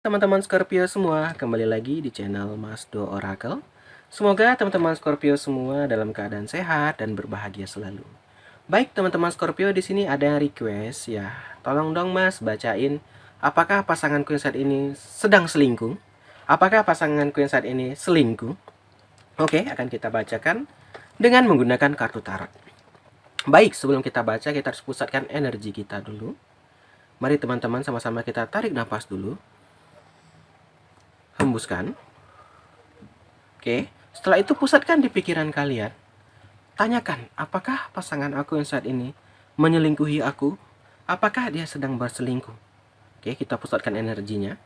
teman-teman Scorpio semua, kembali lagi di channel Mas Do Oracle. Semoga teman-teman Scorpio semua dalam keadaan sehat dan berbahagia selalu. Baik teman-teman Scorpio, di sini ada yang request ya. Tolong dong Mas bacain apakah pasanganku yang saat ini sedang selingkuh? Apakah pasanganku yang saat ini selingkuh? Oke, akan kita bacakan dengan menggunakan kartu tarot. Baik, sebelum kita baca kita harus pusatkan energi kita dulu. Mari teman-teman sama-sama kita tarik nafas dulu. Hembuskan. Oke, setelah itu pusatkan di pikiran kalian. Tanyakan, apakah pasangan aku yang saat ini menyelingkuhi aku? Apakah dia sedang berselingkuh? Oke, kita pusatkan energinya.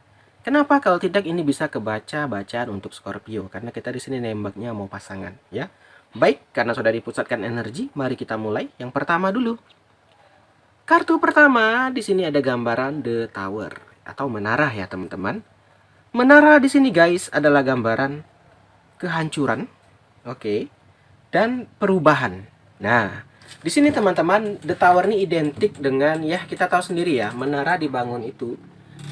Kenapa? Kalau tidak ini bisa kebaca bacaan untuk Scorpio, karena kita di sini nembaknya mau pasangan, ya. Baik, karena sudah dipusatkan energi, mari kita mulai. Yang pertama dulu. Kartu pertama di sini ada gambaran The Tower atau menara ya, teman-teman. Menara di sini guys adalah gambaran kehancuran, oke, dan perubahan. Nah, di sini teman-teman, The Tower ini identik dengan ya kita tahu sendiri ya, menara dibangun itu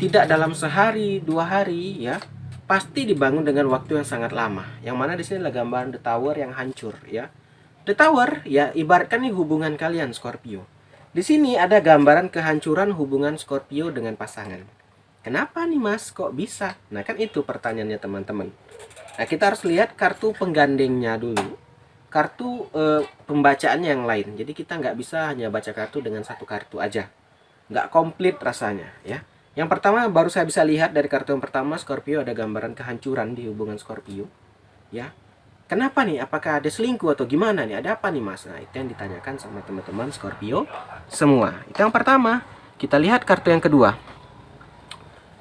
tidak dalam sehari, 2 hari ya, pasti dibangun dengan waktu yang sangat lama. Yang mana di sini adalah gambaran The Tower yang hancur ya. The Tower ya ibaratkan nih hubungan kalian Scorpio. Di sini ada gambaran kehancuran hubungan Scorpio dengan pasangan. Kenapa nih Mas? Kok bisa? Nah kan itu pertanyaannya teman-teman. Nah kita harus lihat kartu penggandengnya dulu. Kartu pembacaannya yang lain. Jadi kita nggak bisa hanya baca kartu dengan satu kartu aja. Nggak komplit rasanya ya. Yang pertama baru saya bisa lihat dari kartu yang pertama Scorpio ada gambaran kehancuran di hubungan Scorpio. Ya. Kenapa nih? Apakah ada selingkuh atau gimana nih? Ada apa nih Mas? Nah itu yang ditanyakan sama teman-teman Scorpio semua. Itu yang pertama. Kita lihat kartu yang kedua.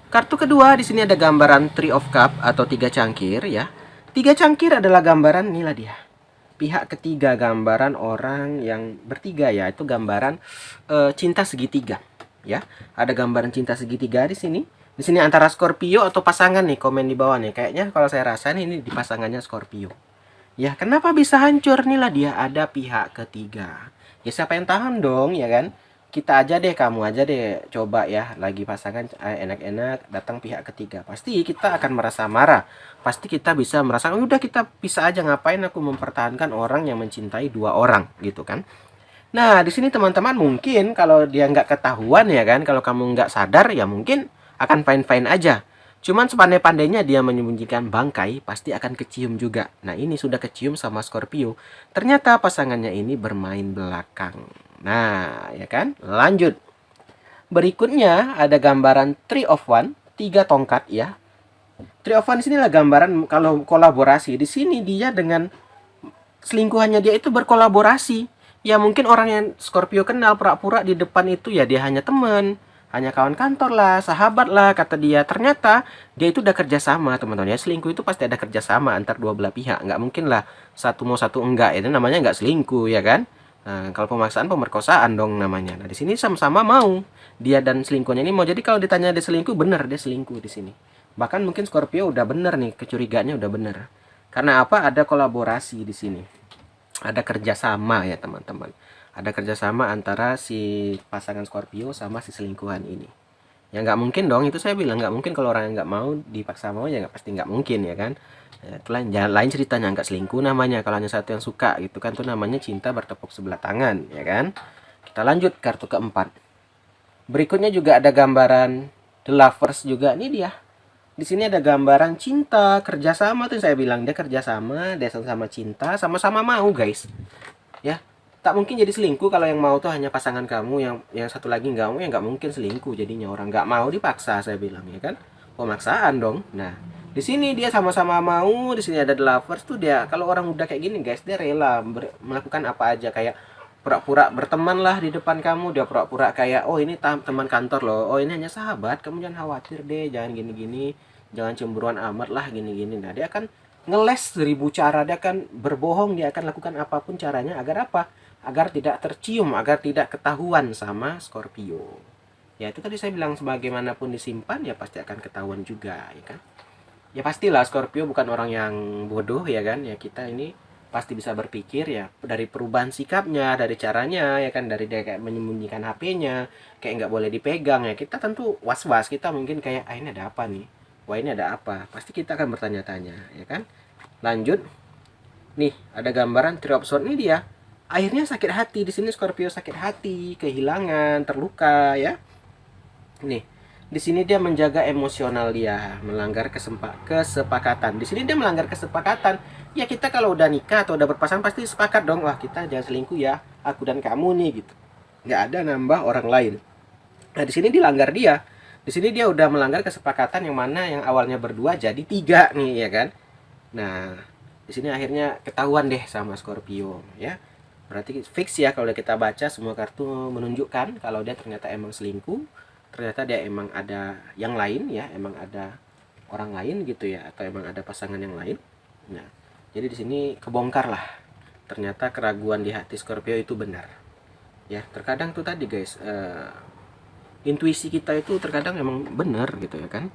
Kartu kedua di sini ada gambaran Three of Cup atau 3 cangkir ya. 3 cangkir adalah gambaran inilah dia. Pihak ketiga, gambaran orang yang bertiga ya, itu gambaran cinta segitiga ya. Ada gambaran cinta segitiga di sini. Di sini antara Scorpio atau pasangan nih, komen di bawah nih. Kayaknya kalau saya rasa nih ini di pasangannya Scorpio. Ya, kenapa bisa hancur? Inilah dia ada pihak ketiga. Ya siapa yang tahan dong, ya kan? Kita aja deh, kamu aja deh coba ya, lagi pasangan enak-enak datang pihak ketiga. Pasti kita akan merasa marah. Pasti kita bisa merasa, udah kita bisa aja, ngapain aku mempertahankan orang yang mencintai 2 orang gitu kan. Nah, di sini teman-teman mungkin kalau dia nggak ketahuan ya kan, kalau kamu nggak sadar ya mungkin akan fine-fine aja. Cuman sepandai-pandainya dia menyembunyikan bangkai, pasti akan kecium juga. Nah, ini sudah kecium sama Scorpio. Ternyata pasangannya ini bermain belakang. Nah, ya kan? Lanjut. Berikutnya ada gambaran Three of One, 3 tongkat ya. Three of One di sini adalah gambaran kalau kolaborasi. Di sini dia dengan selingkuhannya dia itu berkolaborasi. Ya mungkin orang yang Scorpio kenal pura-pura di depan itu ya dia hanya teman, hanya kawan kantor lah, sahabat lah kata dia. Ternyata dia itu udah kerjasama teman-teman ya. Selingkuh itu pasti ada kerjasama antar dua belah pihak. Nggak mungkin lah satu mau satu enggak. Itu namanya nggak selingkuh ya kan. Nah, kalau pemaksaan pemerkosaan dong namanya. Nah di sini sama-sama mau dia dan selingkuhnya ini mau. Jadi kalau ditanya dia selingkuh, bener dia selingkuh di sini. Bahkan mungkin Scorpio udah bener nih, kecurigaannya udah bener. Karena apa? Ada kolaborasi di sini. Ada kerjasama ya teman-teman. Ada kerjasama antara si pasangan Scorpio sama si selingkuhan ini. Ya nggak mungkin dong, itu saya bilang nggak mungkin kalau orang yang nggak mau dipaksa mau ya nggak, pasti nggak mungkin ya kan. Ya, itu lain ceritanya, nggak selingkuh namanya kalau hanya satu yang suka gitu kan, itu namanya cinta bertepuk sebelah tangan ya kan. Kita lanjut kartu keempat. Berikutnya juga ada gambaran The Lovers juga, ini dia. Di sini ada gambaran cinta, kerjasama tuh saya bilang dia kerjasama, dia sama-sama cinta, sama-sama mau guys. Ya, tak mungkin jadi selingkuh kalau yang mau tuh hanya pasangan kamu, yang satu lagi nggak mau ya nggak mungkin selingkuh jadinya, orang nggak mau dipaksa saya bilang ya kan, pemaksaan dong. Nah di sini dia sama-sama mau, di sini ada The Lovers tuh dia kalau orang udah kayak gini guys dia rela melakukan apa aja, kayak pura-pura berteman lah di depan kamu, dia pura-pura kayak oh ini teman kantor loh, oh ini hanya sahabat, kamu jangan khawatir deh, jangan gini-gini, jangan cemburuan amat lah gini-gini. Nah dia akan ngeles 1000 cara, dia akan berbohong, dia akan lakukan apapun caranya agar apa? Agar tidak tercium, agar tidak ketahuan sama Scorpio. Ya itu tadi saya bilang, sebagaimanapun disimpan ya pasti akan ketahuan juga ya kan. Ya pastilah Scorpio bukan orang yang bodoh ya kan. Ya kita ini pasti bisa berpikir ya dari perubahan sikapnya, dari caranya ya kan, dari dia kayak menyembunyikan HP-nya, kayak nggak boleh dipegang ya. Kita tentu was-was, kita mungkin kayak ini ada apa nih? Wah ini ada apa? Pasti kita akan bertanya-tanya ya kan. Lanjut, nih ada gambaran Three of Swords ini dia. Akhirnya sakit hati di sini Scorpio sakit hati, kehilangan, terluka ya. Nih, di sini dia menjaga emosional dia, melanggar kesepakatan. Di sini dia melanggar kesepakatan. Ya kita kalau udah nikah atau udah berpasangan pasti sepakat dong, wah kita jangan selingkuh ya, aku dan kamu nih gitu. Nggak ada nambah orang lain. Nah di sini dilanggar dia. Di sini dia udah melanggar kesepakatan yang mana yang awalnya berdua jadi tiga nih ya kan. Nah di sini akhirnya ketahuan deh sama Scorpio ya. Berarti fix ya kalau kita baca semua kartu menunjukkan kalau dia ternyata emang selingkuh, ternyata dia emang ada yang lain ya, emang ada orang lain gitu ya, atau emang ada pasangan yang lain. Nah, jadi di sini kebongkar lah. Ternyata keraguan di hati Scorpio itu benar. Ya, terkadang tuh tadi guys, intuisi kita itu terkadang emang benar gitu ya kan.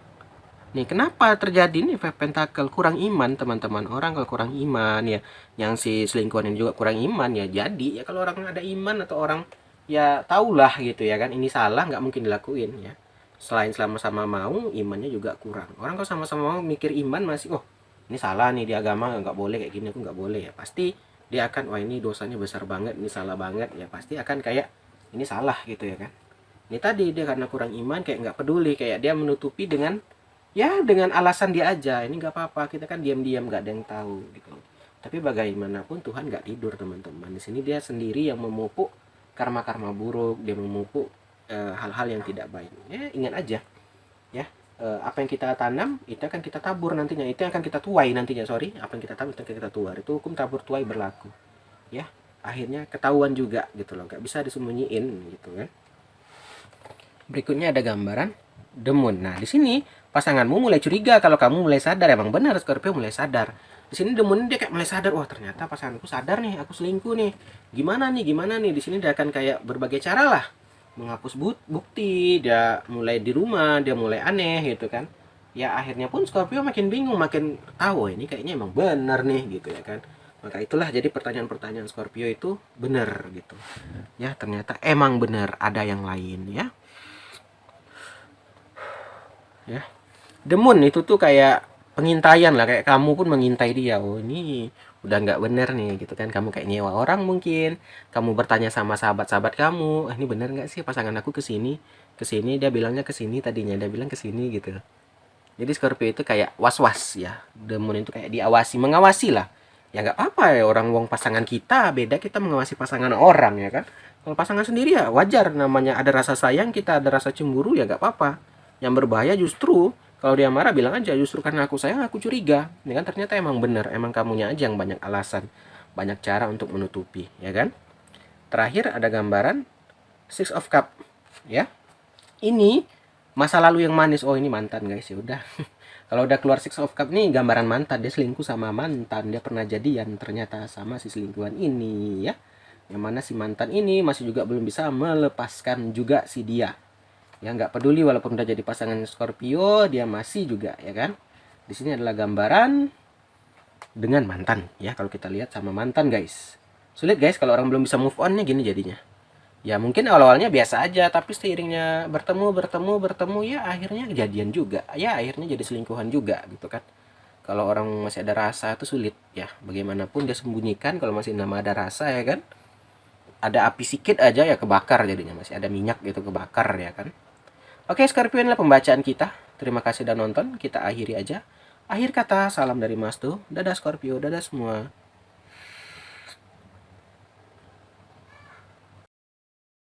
Nih, kenapa terjadi nih Five Pentacle? Kurang iman teman-teman. Orang kalau kurang iman ya, yang si selingkuhan ini juga kurang iman ya. Jadi ya kalau orang ada iman atau orang ya tahulah gitu ya kan, ini salah nggak mungkin dilakuin ya. Selain sama-sama mau, imannya juga kurang. Orang kalau sama-sama mau mikir iman masih, oh ini salah nih di agama, nggak boleh kayak gini, aku nggak boleh ya. Pasti dia akan, wah ini dosanya besar banget, ini salah banget ya. Pasti akan kayak ini salah gitu ya kan. Ini tadi dia karena kurang iman kayak nggak peduli, kayak dia menutupi dengan ya dengan alasan dia aja, ini nggak apa-apa, kita kan diam-diam nggak ada yang tahu gitu. Tapi bagaimanapun Tuhan nggak tidur teman-teman. Di sini dia sendiri yang memupuk karma-karma buruk, dia memupuk hal-hal yang tidak baik. Ya ingat aja ya, apa yang kita tanam itu akan kita tabur nantinya, itu akan kita tuai nantinya. Apa yang kita tabur itu akan kita tuai. Itu hukum tabur tuai berlaku ya. Akhirnya ketahuan juga gitu loh, nggak bisa disembunyiin gitu kan. Berikutnya ada gambaran The Moon. Nah, di sini pasanganmu mulai curiga kalau kamu mulai sadar. Emang benar Scorpio mulai sadar. Di sini The Moon dia kayak mulai sadar, wah ternyata pasanganku sadar nih, aku selingkuh nih. Gimana nih? Gimana nih? Di sini dia akan kayak berbagai cara lah menghapus bukti, dia mulai di rumah, dia mulai aneh gitu kan. Ya akhirnya pun Scorpio makin bingung, makin tahu ini kayaknya emang benar nih gitu ya kan. Maka itulah jadi pertanyaan-pertanyaan Scorpio itu benar gitu. Ya ternyata emang benar ada yang lain ya. Ya, The Moon itu tuh kayak pengintaian lah, kayak kamu pun mengintai dia. Oh ini udah nggak bener nih gitu kan, kamu kayak nyewa orang mungkin, kamu bertanya sama sahabat-sahabat kamu, ini bener nggak sih pasangan aku kesini, dia bilangnya kesini, tadinya dia bilang kesini gitu. Jadi Scorpio itu kayak was-was ya, The Moon itu kayak diawasi, mengawasi lah. Ya nggak apa ya, orang wong pasangan kita beda, kita mengawasi pasangan orang ya kan. Kalau pasangan sendiri ya wajar, namanya ada rasa sayang, kita ada rasa cemburu ya nggak apa-apa. Yang berbahaya justru kalau dia marah bilang aja, justru karena aku sayang aku curiga. Ini kan ternyata emang bener, emang kamunya aja yang banyak alasan, banyak cara untuk menutupi, ya kan? Terakhir ada gambaran Six of Cup, ya. Ini masa lalu yang manis. Oh ini mantan guys, ya udah. Kalau udah keluar Six of Cup nih gambaran mantan, dia selingkuh sama mantan, dia pernah jadian ternyata sama si selingkuhan ini ya. Yang mana si mantan ini masih juga belum bisa melepaskan juga si dia. Ya nggak peduli walaupun udah jadi pasangan Scorpio, dia masih juga ya kan. Di sini adalah gambaran dengan mantan ya, kalau kita lihat sama mantan guys. Sulit guys kalau orang belum bisa move on-nya gini jadinya. Ya mungkin awal-awalnya biasa aja, tapi seiringnya bertemu ya akhirnya kejadian juga. Ya akhirnya jadi selingkuhan juga gitu kan. Kalau orang masih ada rasa itu sulit ya. Bagaimanapun dia sembunyikan kalau masih nama ada rasa ya kan. Ada api sedikit aja ya kebakar jadinya, masih ada minyak gitu kebakar ya kan. Oke Scorpio, inilah pembacaan kita. Terima kasih sudah nonton, kita akhiri aja. Akhir kata, salam dari Mas Tu. Dadah Scorpio, dadah semua.